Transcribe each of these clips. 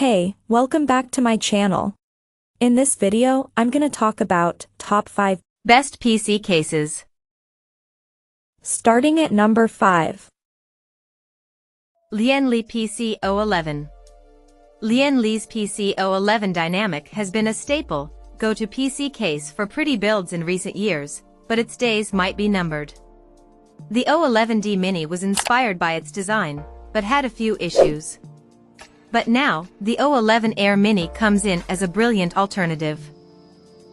Hey, welcome back to my channel. In this video, I'm gonna talk about top 5 best PC cases. Starting at number 5. Lian Li PC011. Lian Li's PC011 Dynamic has been a staple, go-to PC case for pretty builds in recent years, but its days might be numbered. The 011D Mini was inspired by its design, but had a few issues. But now, the 011 Air Mini comes in as a brilliant alternative.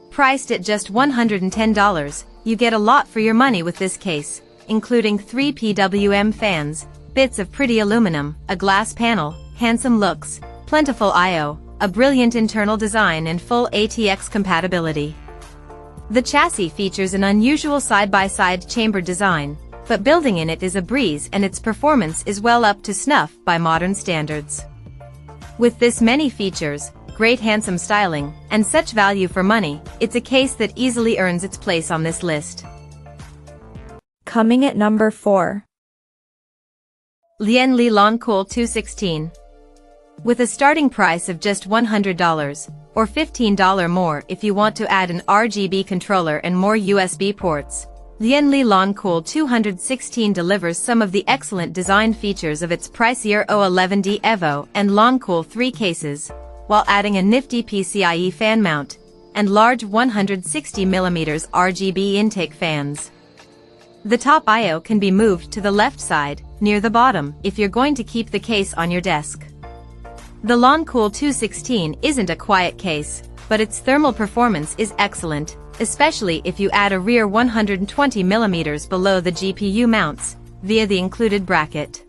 Priced at just $110, you get a lot for your money with this case, including 3 PWM fans, bits of pretty aluminum, a glass panel, handsome looks, plentiful I/O, a brilliant internal design and full ATX compatibility. The chassis features an unusual side-by-side chambered design, but building in it is a breeze and its performance is well up to snuff by modern standards. With this many features, great handsome styling, and such value for money, it's a case that easily earns its place on this list. Coming at number 4. Lian Li Lancool 216. With a starting price of just $100, or $15 more if you want to add an RGB controller and more USB ports, Lian Li Lancool 216 delivers some of the excellent design features of its pricier 011D Evo and Lancool 3 cases, while adding a nifty PCIe fan mount and large 160mm RGB intake fans. The top I/O can be moved to the left side, near the bottom, if you're going to keep the case on your desk. The Lancool 216 isn't a quiet case, but its thermal performance is excellent, especially if you add a rear 120mm below the GPU mounts, via the included bracket.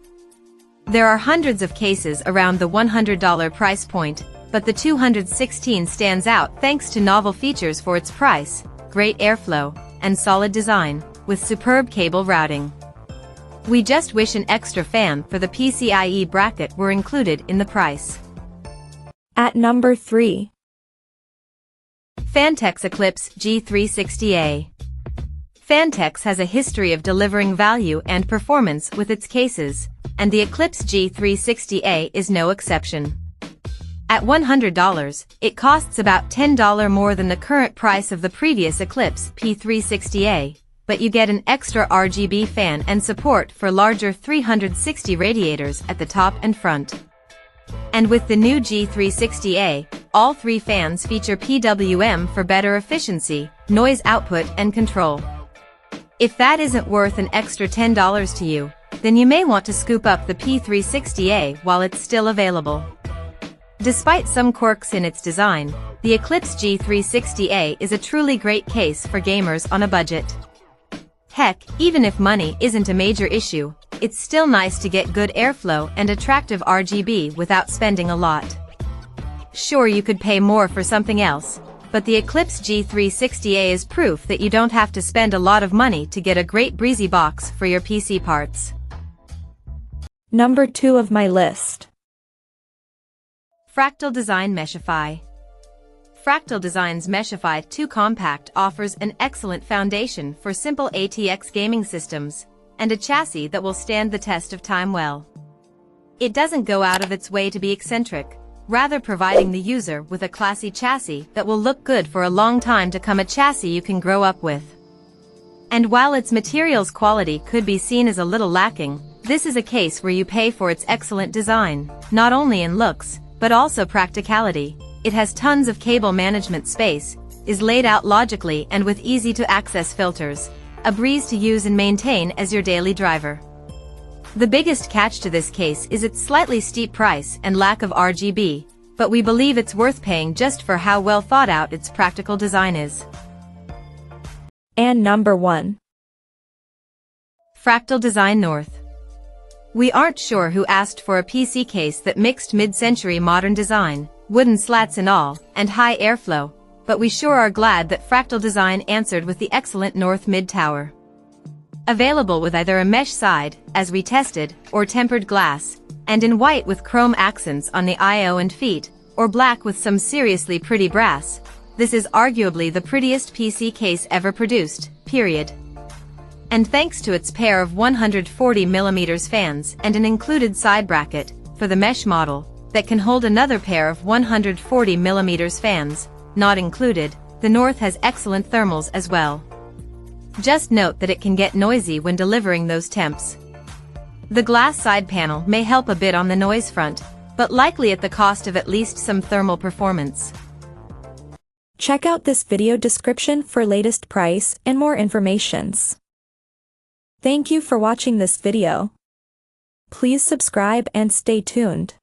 There are hundreds of cases around the $100 price point, but the 216 stands out thanks to novel features for its price, great airflow, and solid design, with superb cable routing. We just wish an extra fan for the PCIe bracket were included in the price. At number 3. Phanteks Eclipse G360A. Phanteks has a history of delivering value and performance with its cases, and the Eclipse G360A is no exception. At $100, it costs about $10 more than the current price of the previous Eclipse P360A, but you get an extra RGB fan and support for larger 360 radiators at the top and front. And with the new G360A, all 3 fans feature PWM for better efficiency, noise output and control. If that isn't worth an extra $10 to you, then you may want to scoop up the P360A while it's still available. Despite some quirks in its design, the Eclipse G360A is a truly great case for gamers on a budget. Heck, even if money isn't a major issue, it's still nice to get good airflow and attractive RGB without spending a lot. Sure, you could pay more for something else, but the Eclipse G360A is proof that you don't have to spend a lot of money to get a great breezy box for your PC parts. Number 2 of my list. Fractal Design Meshify. Fractal Design's Meshify 2 Compact offers an excellent foundation for simple ATX gaming systems, and a chassis that will stand the test of time well. It doesn't go out of its way to be eccentric, rather providing the user with a classy chassis that will look good for a long time to come, a chassis you can grow up with. And while its materials quality could be seen as a little lacking, this is a case where you pay for its excellent design, not only in looks, but also practicality. It has tons of cable management space, is laid out logically and with easy-to-access filters, a breeze to use and maintain as your daily driver. The biggest catch to this case is its slightly steep price and lack of RGB, but we believe it's worth paying just for how well thought out its practical design is. And number 1. Fractal Design North. We aren't sure who asked for a PC case that mixed mid-century modern design, wooden slats and all, and high airflow, but we sure are glad that Fractal Design answered with the excellent North Mid Tower. Available with either a mesh side, as we tested, or tempered glass, and in white with chrome accents on the I/O and feet, or black with some seriously pretty brass, this is arguably the prettiest PC case ever produced, period. And thanks to its pair of 140mm fans and an included side bracket, for the mesh model, that can hold another pair of 140mm fans, not included. The North has excellent thermals as well. Just note that it can get noisy when delivering those temps. The glass side panel may help a bit on the noise front, but likely at the cost of at least some thermal performance. Check out this video description for latest price and more informations. Thank you for watching this video. Please subscribe and stay tuned.